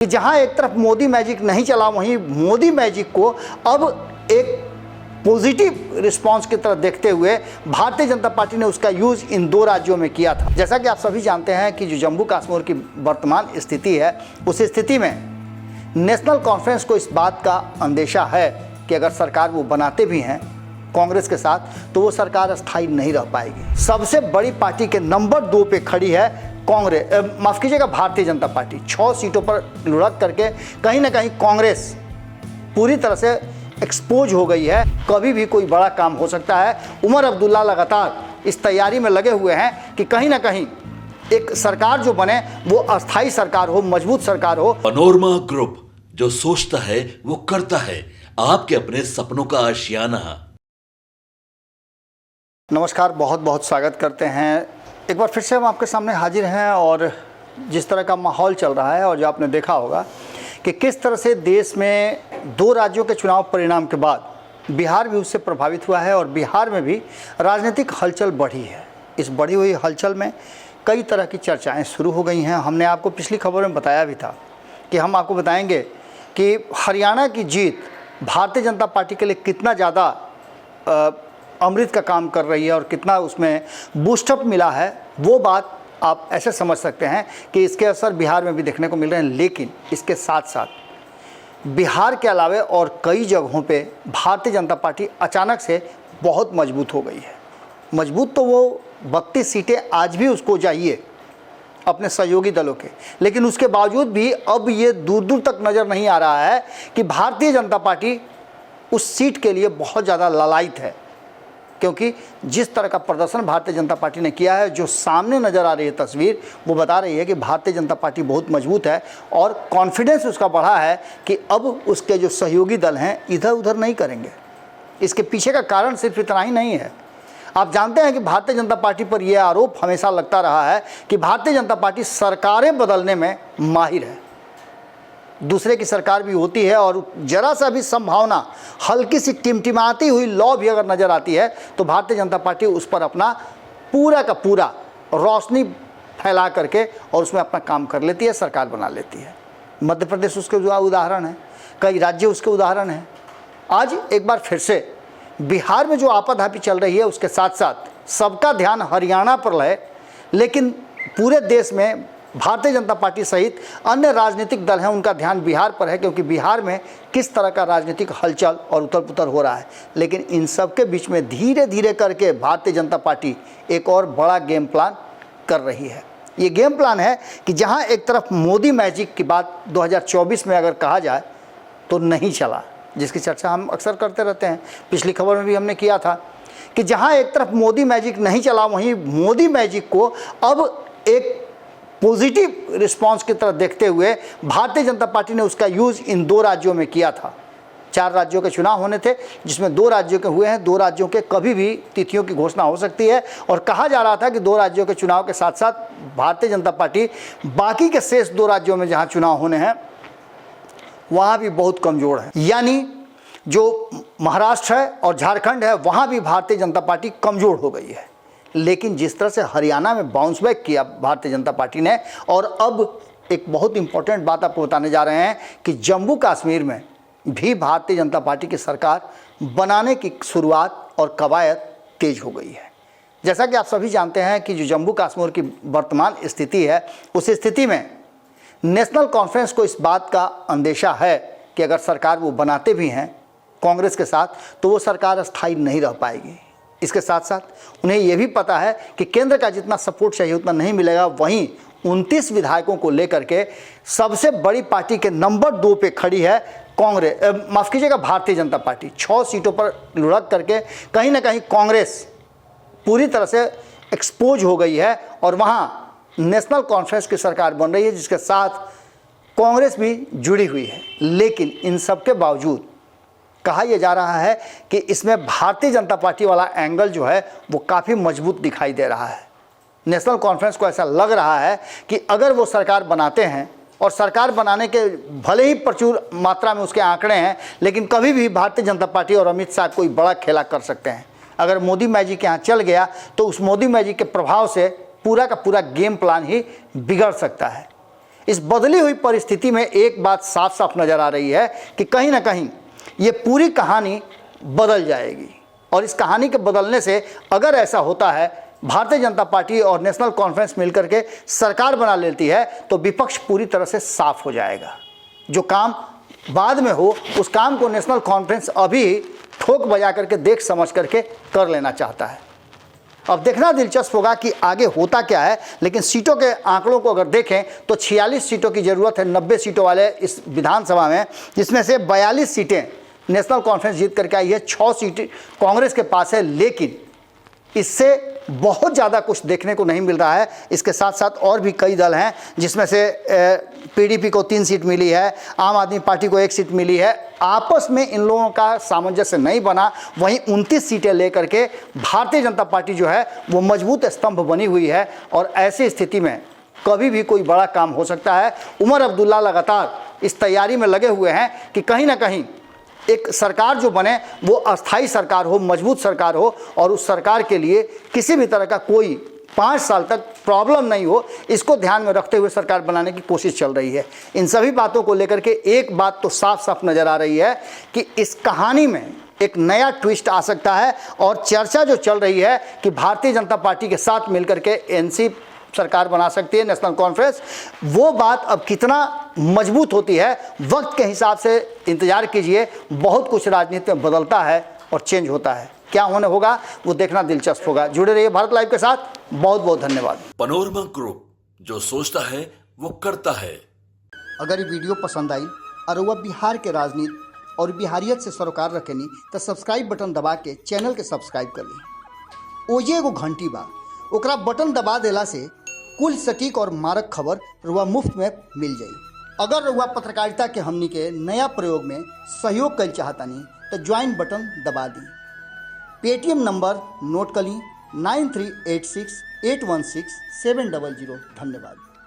कि जहां एक तरफ मोदी मैजिक नहीं चला, वहीं मोदी मैजिक को अब एक पॉजिटिव रिस्पांस की तरफ देखते हुए भारतीय जनता पार्टी ने उसका यूज इन दो राज्यों में किया था। जैसा कि आप सभी जानते हैं कि जो जम्मू कश्मीर की वर्तमान स्थिति है, उस स्थिति में नेशनल कॉन्फ्रेंस को इस बात का अंदेशा है कि अगर सरकार वो बनाते भी हैं कांग्रेस के साथ, तो वो सरकार अस्थायी नहीं रह पाएगी। सबसे बड़ी पार्टी के नंबर 2 पे खड़ी है कांग्रेस, माफ कीजिएगा, भारतीय जनता पार्टी। 6 सीटों पर लुढ़क करके कहीं ना कहीं कांग्रेस पूरी तरह से एक्सपोज हो गई है। कभी भी कोई बड़ा काम हो सकता है। उमर अब्दुल्ला लगातार इस तैयारी में लगे हुए हैं कि कहीं ना कहीं एक सरकार जो बने वो अस्थायी सरकार हो, मजबूत सरकार हो। पनोरमा ग्रुप, जो सोचता है वो करता है, आपके अपने सपनों का आशियाना। नमस्कार, बहुत बहुत स्वागत करते हैं। एक बार फिर से हम आपके सामने हाजिर हैं और जिस तरह का माहौल चल रहा है और जो आपने देखा होगा कि किस तरह से देश में 2 राज्यों के चुनाव परिणाम के बाद बिहार भी उससे प्रभावित हुआ है और बिहार में भी राजनीतिक हलचल बढ़ी है। इस बढ़ी हुई हलचल में कई तरह की चर्चाएं शुरू हो गई हैं। हमने आपको पिछली खबर में बताया भी था कि हम आपको बताएंगे कि हरियाणा की जीत भारतीय जनता पार्टी के लिए कितना ज़्यादा अमृत का काम कर रही है और कितना उसमें बूस्टअप मिला है। वो बात आप ऐसे समझ सकते हैं कि इसके असर बिहार में भी देखने को मिल रहे हैं। लेकिन इसके साथ साथ बिहार के अलावे और कई जगहों पे भारतीय जनता पार्टी अचानक से बहुत मजबूत हो गई है। मजबूत तो वो 32 सीटें आज भी उसको चाहिए अपने सहयोगी दलों के, लेकिन उसके बावजूद भी अब ये दूर दूर तक नज़र नहीं आ रहा है कि भारतीय जनता पार्टी उस सीट के लिए बहुत ज़्यादा लालायित है। क्योंकि जिस तरह का प्रदर्शन भारतीय जनता पार्टी ने किया है, जो सामने नज़र आ रही है तस्वीर, वो बता रही है कि भारतीय जनता पार्टी बहुत मजबूत है और कॉन्फिडेंस उसका बढ़ा है कि अब उसके जो सहयोगी दल हैं इधर उधर नहीं करेंगे। इसके पीछे का कारण सिर्फ इतना ही नहीं है। आप जानते हैं कि भारतीय जनता पार्टी पर यह आरोप हमेशा लगता रहा है कि भारतीय जनता पार्टी सरकारें बदलने में माहिर है। दूसरे की सरकार भी होती है और जरा सा भी संभावना, हल्की सी टिमटिमाती हुई लौ भी अगर नज़र आती है तो भारतीय जनता पार्टी उस पर अपना पूरा का पूरा रोशनी फैला करके और उसमें अपना काम कर लेती है, सरकार बना लेती है। मध्य प्रदेश उसके उदाहरण है, कई राज्य उसके उदाहरण हैं। आज एक बार फिर से बिहार में जो आपाधापी चल रही है, उसके साथ साथ सबका ध्यान हरियाणा पर है, लेकिन पूरे देश में भारतीय जनता पार्टी सहित अन्य राजनीतिक दल हैं, उनका ध्यान बिहार पर है, क्योंकि बिहार में किस तरह का राजनीतिक हलचल और उथल पुथल हो रहा है। लेकिन इन सब के बीच में धीरे धीरे करके भारतीय जनता पार्टी एक और बड़ा गेम प्लान कर रही है। ये गेम प्लान है कि जहां एक तरफ मोदी मैजिक की बात 2024 में अगर कहा जाए तो नहीं चला, जिसकी चर्चा हम अक्सर करते रहते हैं, पिछली खबर में भी हमने किया था कि जहाँ एक तरफ मोदी मैजिक नहीं चला, वहीं मोदी मैजिक को अब एक पॉजिटिव रिस्पांस की तरफ देखते हुए भारतीय जनता पार्टी ने उसका यूज इन 2 राज्यों में किया था। 4 राज्यों के चुनाव होने थे, जिसमें 2 राज्यों के हुए हैं। 2 राज्यों के कभी भी तिथियों की घोषणा हो सकती है और कहा जा रहा था कि 2 राज्यों के चुनाव के साथ साथ भारतीय जनता पार्टी बाकी के शेष 2 राज्यों में जहाँ चुनाव होने हैं वहाँ भी बहुत कमज़ोर है। यानी जो महाराष्ट्र है और झारखंड है, वहाँ भी भारतीय जनता पार्टी कमज़ोर हो गई है। लेकिन जिस तरह से हरियाणा में बाउंस बैक किया भारतीय जनता पार्टी ने, और अब एक बहुत इंपॉर्टेंट बात आपको बताने जा रहे हैं कि जम्मू कश्मीर में भी भारतीय जनता पार्टी की सरकार बनाने की शुरुआत और कवायद तेज हो गई है। जैसा कि आप सभी जानते हैं कि जो जम्मू कश्मीर की वर्तमान स्थिति है, उस स्थिति में नेशनल कॉन्फ्रेंस को इस बात का अंदेशा है कि अगर सरकार वो बनाते भी हैं कांग्रेस के साथ, तो वो सरकार अस्थायी नहीं रह पाएगी। इसके साथ साथ उन्हें यह भी पता है कि केंद्र का जितना सपोर्ट चाहिए उतना नहीं मिलेगा। वहीं 29 विधायकों को लेकर के सबसे बड़ी पार्टी के नंबर 2 पे खड़ी है कांग्रेस, माफ कीजिएगा, भारतीय जनता पार्टी। 6 सीटों पर लुढ़क करके कहीं ना कहीं कांग्रेस पूरी तरह से एक्सपोज हो गई है और वहाँ नेशनल कॉन्फ्रेंस की सरकार बन रही है, जिसके साथ कांग्रेस भी जुड़ी हुई है। लेकिन इन सब के बावजूद कहा यह जा रहा है कि इसमें भारतीय जनता पार्टी वाला एंगल जो है वो काफ़ी मजबूत दिखाई दे रहा है। नेशनल कॉन्फ्रेंस को ऐसा लग रहा है कि अगर वो सरकार बनाते हैं, और सरकार बनाने के भले ही प्रचुर मात्रा में उसके आंकड़े हैं, लेकिन कभी भी भारतीय जनता पार्टी और अमित शाह कोई बड़ा खेला कर सकते हैं। अगर मोदी मैजिक यहाँ चल गया तो उस मोदी मैजिक के प्रभाव से पूरा का पूरा गेम प्लान ही बिगड़ सकता है। इस बदली हुई परिस्थिति में एक बात साफ साफ नजर आ रही है कि कहीं ना कहीं ये पूरी कहानी बदल जाएगी। और इस कहानी के बदलने से अगर ऐसा होता है, भारतीय जनता पार्टी और नेशनल कॉन्फ्रेंस मिलकर के सरकार बना लेती है, तो विपक्ष पूरी तरह से साफ हो जाएगा। जो काम बाद में हो, उस काम को नेशनल कॉन्फ्रेंस अभी ठोक बजा करके देख समझ करके कर लेना चाहता है। अब देखना दिलचस्प होगा कि आगे होता क्या है। लेकिन सीटों के आंकड़ों को अगर देखें तो 46 सीटों की ज़रूरत है 90 सीटों वाले इस विधानसभा में, जिसमें से 42 सीटें नेशनल कॉन्फ्रेंस जीत करके आई है, 6 सीटें कांग्रेस के पास है। लेकिन इससे बहुत ज़्यादा कुछ देखने को नहीं मिल रहा है। इसके साथ साथ और भी कई दल हैं, जिसमें से पीडीपी को 3 सीट मिली है, आम आदमी पार्टी को 1 सीट मिली है। आपस में इन लोगों का सामंजस्य नहीं बना। वहीं 29 सीटें लेकर के भारतीय जनता पार्टी जो है वो मजबूत स्तंभ बनी हुई है। और ऐसी स्थिति में कभी भी कोई बड़ा काम हो सकता है। उमर अब्दुल्ला लगातार इस तैयारी में लगे हुए हैं कि कहीं ना कहीं एक सरकार जो बने वो अस्थाई सरकार हो, मजबूत सरकार हो, और उस सरकार के लिए किसी भी तरह का कोई 5 साल तक प्रॉब्लम नहीं हो, इसको ध्यान में रखते हुए सरकार बनाने की कोशिश चल रही है। इन सभी बातों को लेकर के एक बात तो साफ साफ नज़र आ रही है कि इस कहानी में एक नया ट्विस्ट आ सकता है। और चर्चा जो चल रही है कि भारतीय जनता पार्टी के साथ मिलकर के एनसी सरकार बना सकती है नेशनल कॉन्फ्रेंस, वो बात अब कितना मजबूत होती है, वक्त के हिसाब से इंतजार कीजिए। बहुत कुछ राजनीति में बदलता है और चेंज होता है। क्या होने होगा वो देखना दिलचस्प होगा। जुड़े रहिए भारत लाइव के साथ। बहुत बहुत धन्यवाद। पनोरमा ग्रुप, जो सोचता है वो करता है। अगर ये वीडियो पसंद आई और वह बिहार के राजनीति और बिहारियत से सरोकार रखेनी तो सब्सक्राइब बटन दबा के चैनल के सब्सक्राइब कर ली। ओजे एगो घंटी बा, ओकरा बटन दबा देला से कुल सटीक और मारक खबर रुआ मुफ्त में मिल जाई। अगर रुआ पत्रकारिता के हमनी के नया प्रयोग में सहयोग कर चाहतानी तो ज्वाइन बटन दबा दी। पेटीएम नंबर नोट कर ली 9386816700। धन्यवाद।